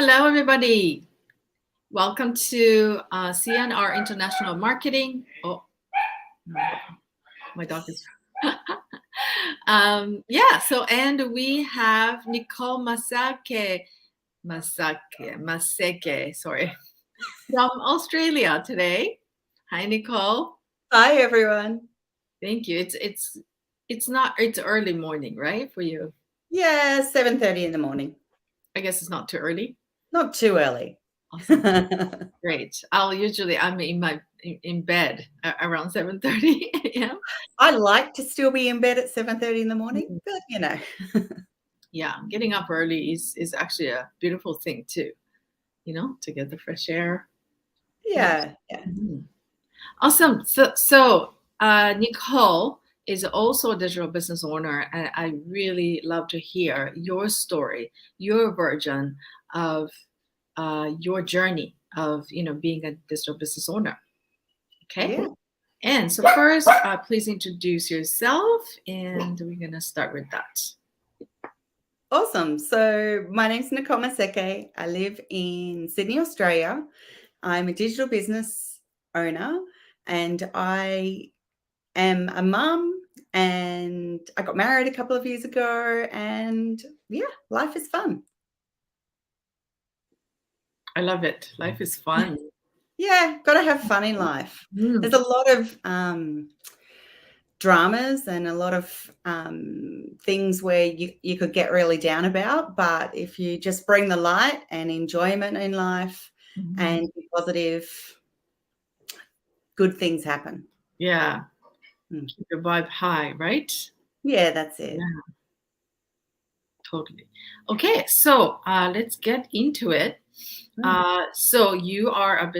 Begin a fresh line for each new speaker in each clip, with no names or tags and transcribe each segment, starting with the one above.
Hello, everybody. Welcome to CNR International Marketing. Oh, my dog is. And we have Nicole Masseque, sorry, from Australia today. Hi, Nicole.
Hi, everyone.
Thank you. It's early morning, right, for you?
Yeah, 7:30 in the morning.
I guess it's not too early.
Not too early.
Awesome. Great. I'm in bed around 7:30 a.m.
I like to still be in bed at 7:30 in the morning, but
Yeah, getting up early is actually a beautiful thing too, to get the fresh air.
Yeah.
Mhm. Awesome. So Nicole is also a digital business owner, and I really love to hear your story, your version of your journey of being a digital business owner. Okay.
Yeah.
And so first, please introduce yourself, and we're gonna start with that.
Awesome. So my name's Nicole Masseque. I live in Sydney, Australia. I'm a digital business owner, and I am a mum, and I got married a couple of years ago, and yeah, life is fun.
I love it. Life is fun.
Yeah, got to have fun in life. There's a lot of dramas and a lot of things where you could get really down about, but if you just bring the light and enjoyment in life and be positive, good things happen.
Yeah. Keep your vibe high, right?
Yeah, that's it.
Yeah. Totally. Okay, so let's get into it. So you are a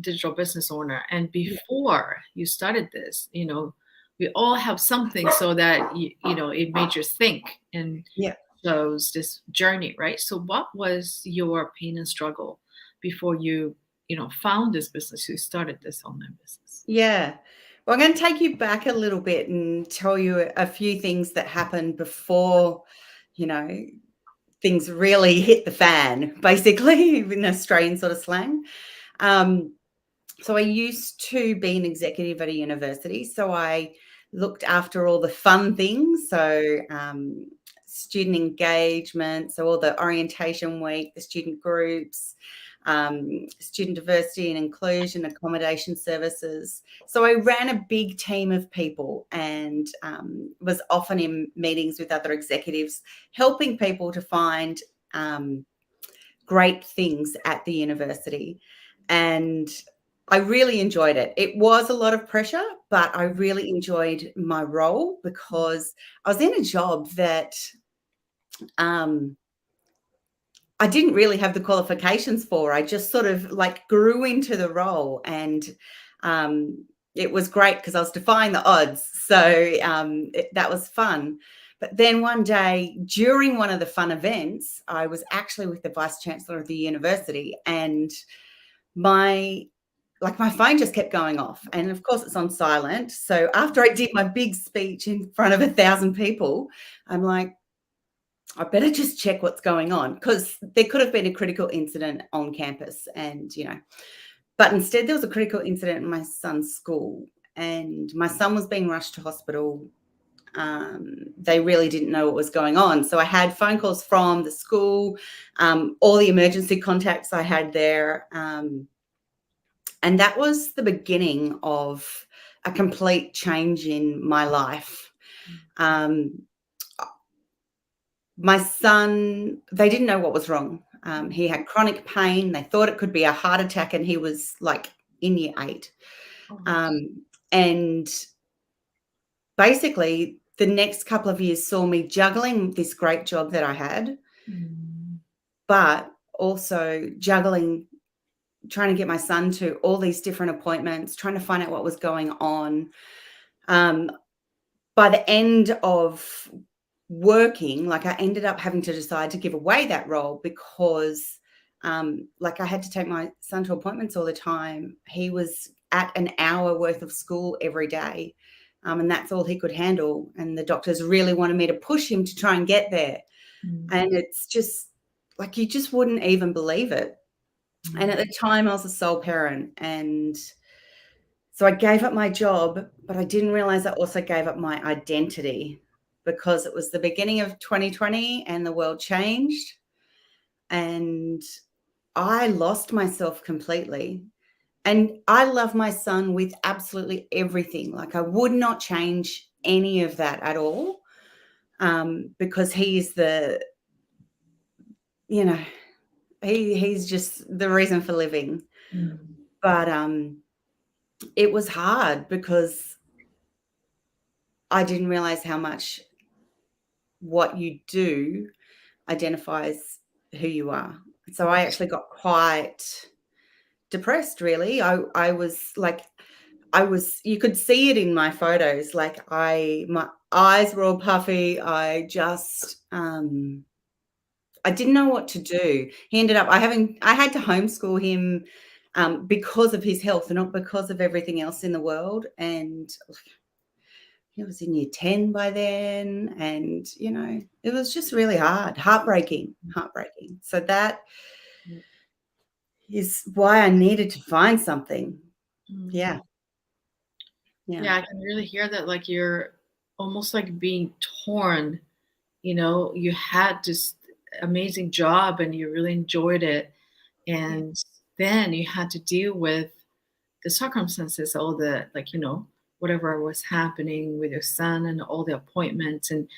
digital business owner, and before you started this, we all have something so that it made you think and shows this journey, right? So what was your pain and struggle before you found this business? You started this online business.
Yeah. Well, I'm going to take you back a little bit and tell you a few things that happened before, things really hit the fan, basically, in Australian sort of slang. So I used to be an executive at a university. So I looked after all the fun things. So student engagement, so all the orientation week, the student groups, student diversity and inclusion, accommodation services. So I ran a big team of people and was often in meetings with other executives, helping people to find great things at the university. And I really enjoyed it. It was a lot of pressure, but I really enjoyed my role because I was in a job that I didn't really have the qualifications for. I just sort of grew into the role, and it was great because I was defying the odds. So that was fun. But then one day during one of the fun events, I was actually with the Vice Chancellor of the university, and my phone just kept going off, and of course it's on silent. So after I did my big speech in front of 1,000 people, I'm like, I better just check what's going on, because there could have been a critical incident on campus, but instead there was a critical incident in my son's school, and my son was being rushed to hospital. They really didn't know what was going on. So I had phone calls from the school, all the emergency contacts I had there. And that was the beginning of a complete change in my life. My son, they didn't know what was wrong. He had chronic pain. They thought it could be a heart attack, and he was in year 8. And basically, the next couple of years saw me juggling this great job that I had, but also juggling trying to get my son to all these different appointments, trying to find out what was going on. By the end of working, I ended up having to decide to give away that role because I had to take my son to appointments all the time. He was at an hour worth of school every day, and that's all he could handle. And the doctors really wanted me to push him to try and get there. And it's just like you just wouldn't even believe it. And at
Mm.
the time, I was a sole parent, and so I gave up my job, but I didn't realize I also gave up my identity because it was the beginning of 2020 and the world changed, and I lost myself completely. And I love my son with absolutely everything. Like, I would not change any of that at all, because he's the, you know, he's just the reason for living.
Mm.
But it was hard because I didn't realize how much what you do identifies who you are. So I actually got quite depressed, really. I was like, you could see it in my photos. Like, my eyes were all puffy. I didn't know what to do. He ended up, I had to homeschool him, because of his health and not because of everything else in the world. And he was in year 10 by then. And, it was just really hard, heartbreaking. So that is why I needed to find something.
Mm.
Yeah. Yeah.
Yeah, I can really hear that. Like you're almost like being torn. You had this amazing job and you really enjoyed it.
Yeah.
And then you had to deal with the circumstances, all the, like, whatever was happening with your son and all the appointments, and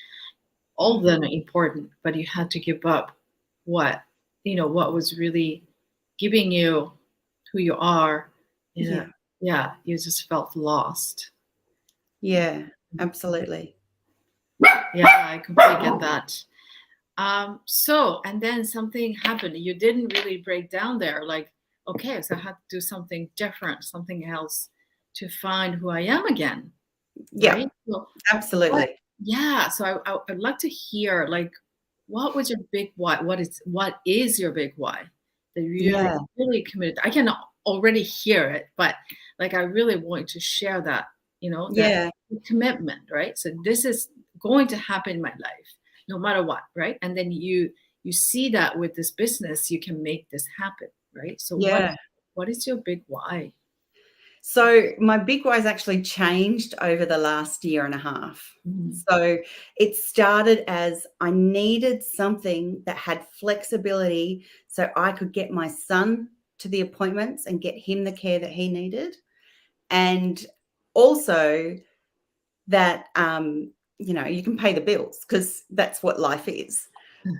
all of
Mhm.
them are important, but you had to give up what, what was really giving you who you are.
Yeah.
Yeah, you just felt lost.
Yeah. Absolutely.
Yeah, I completely get that. So, and then something happened. You didn't really break down there. Like, okay, so I had to do something different, something else to find who I am again,
Yeah.
right? So, what?
Absolutely.
Yeah. So I'd like to hear, like, what was your big why? What is your big why that you're
Yeah.
really committed? I can already hear it, but like I really want to share that, that
Yeah.
commitment, right? So this is going to happen in my life, no matter what, right? And then you see that with this business, you can make this happen, right? So
Yeah.
what is your big why?
So my big why's actually changed over the last year and a half.
Mm.
So it started as I needed something that had flexibility so I could get my son to the appointments and get him the care that he needed. And also that, you can pay the bills because that's what life is.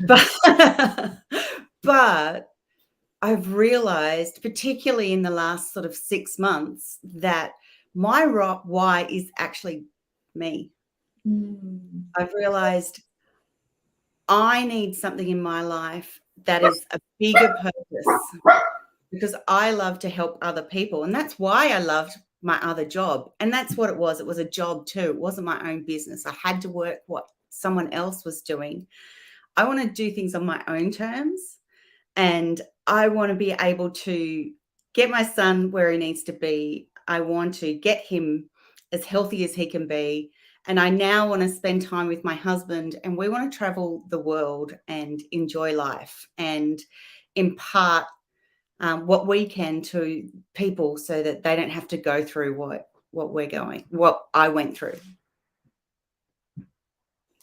But, but I've realized, particularly in the last sort of 6 months, that my why is actually me.
Mm.
I've realized I need something in my life that is a bigger purpose because I love to help other people. And that's why I loved my other job. And that's what it was. It was a job too. It wasn't my own business. I had to work what someone else was doing. I want to do things on my own terms. And I want to be able to get my son where he needs to be. I want to get him as healthy as he can be. And I now want to spend time with my husband, and we want to travel the world and enjoy life and impart, what we can to people so that they don't have to go through what I went through.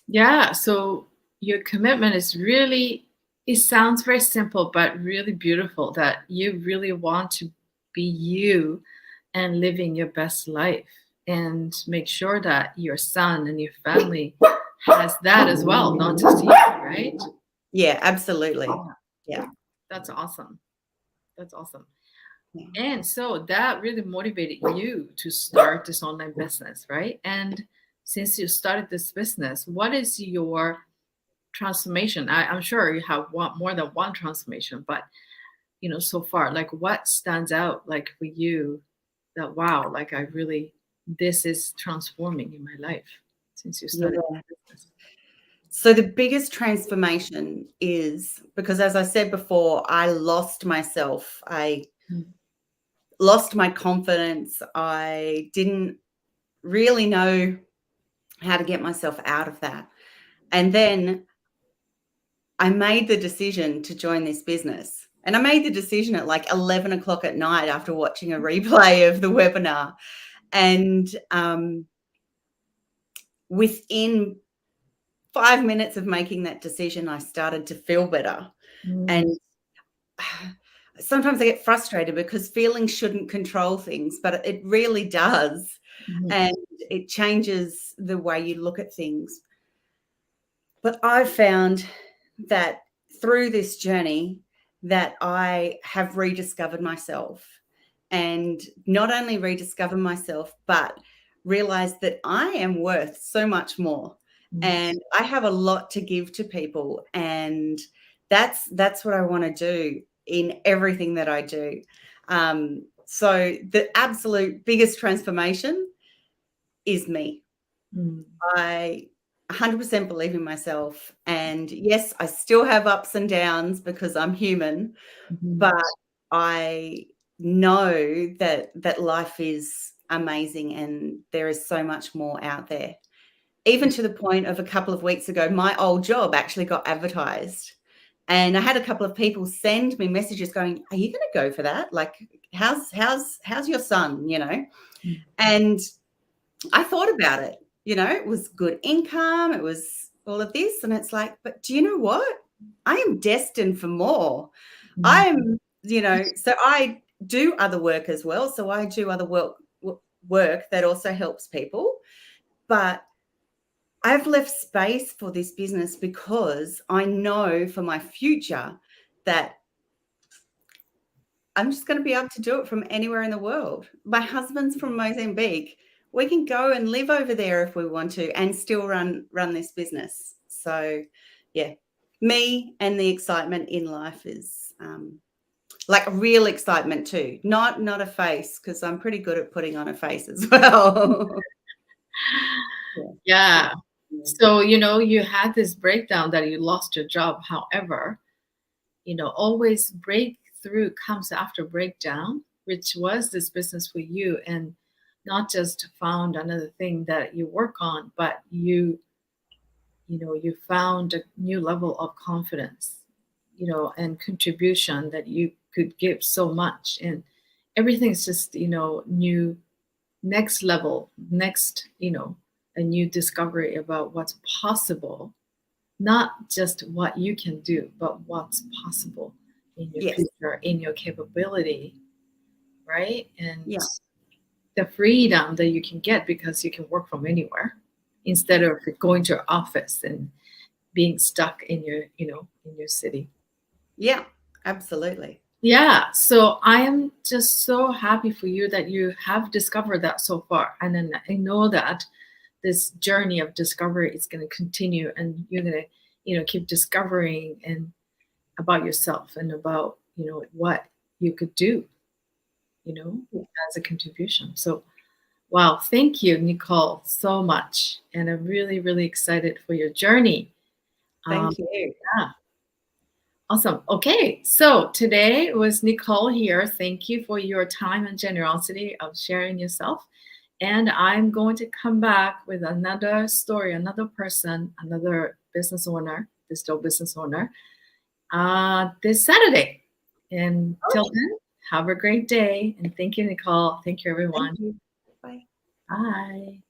Yeah, so your commitment is really, it sounds very simple, but really beautiful that you really want to be you and living your best life and make sure that your son and your family has that as well, not just you, right?
Yeah, absolutely.
Yeah,
Yeah.
that's awesome. That's awesome.
Yeah.
And so that really motivated you to start this online business, right? And since you started this business, what is your transformation? I'm sure you have more than one transformation, but so far, like what stands out like for you that wow, like I really, this is transforming in my life since you started
Yeah.
this business.
So the biggest transformation is because, as I said before, I lost myself. I
Mm.
lost my confidence. I didn't really know how to get myself out of that. And then I made the decision to join this business. And I made the decision at like 11 o'clock at night after watching a replay of the webinar. And within 5 minutes of making that decision, I started to feel better. And sometimes I get frustrated because feelings shouldn't control things, but it really does.
Mhm.
And it changes the way you look at things. But I've found that through this journey that I have rediscovered myself, and not only rediscovered myself, but realized that I am worth so much more.
Mhm.
And I have a lot to give to people. And that's what I want to do in everything that I do. So the absolute biggest transformation is me.
Mhm.
I 100% believe in myself. And yes, I still have ups and downs because I'm human,
Mhm.
but I know that life is amazing and there is so much more out there. Even to the point of a couple of weeks ago, my old job actually got advertised. And I had a couple of people send me messages going, "Are you going to go for that? Like, how's your son? You know?"
Mhm.
And I thought about it. It was good income. It was all of this. And it's like, but do you know what? I am destined for more. I
Mhm.
am, so I do other work as well. So I do other work that also helps people. But I've left space for this business because I know for my future that I'm just going to be able to do it from anywhere in the world. My husband's from Mozambique. We can go and live over there if we want to and still run this business. So, yeah, me and the excitement in life is like real excitement too, not a face, because I'm pretty good at putting on a face as well. Yeah.
Yeah.
Yeah.
So, you had this breakdown that you lost your job. However, always breakthrough comes after breakdown, which was this business for you. And not just found another thing that you work on, but you found a new level of confidence, and contribution that you could give so much. And everything's just, new, next level, next, a new discovery about what's possible, not just what you can do, but what's possible in your
Yes.
future, in your capability, right? And
Yeah.
the freedom that you can get because you can work from anywhere instead of going to your office and being stuck in your, in your city.
Yeah. Absolutely.
Yeah, so I am just so happy for you that you have discovered that so far. And then I know that this journey of discovery is going to continue, and you're going to, keep discovering and about yourself and about, what you could do, as a contribution. So, wow, thank you, Nicole, so much. And I'm really, really excited for your journey.
Thank you.
Yeah. Awesome. Okay, so today was Nicole here. Thank you for your time and generosity of sharing yourself. And I'm going to come back with another story, another person, another business owner, digital business owner, this Saturday. And till
Awesome.
then, have a great day. And thank you, Nicole. Thank you,
Thank
everyone.
you. Bye.
Bye.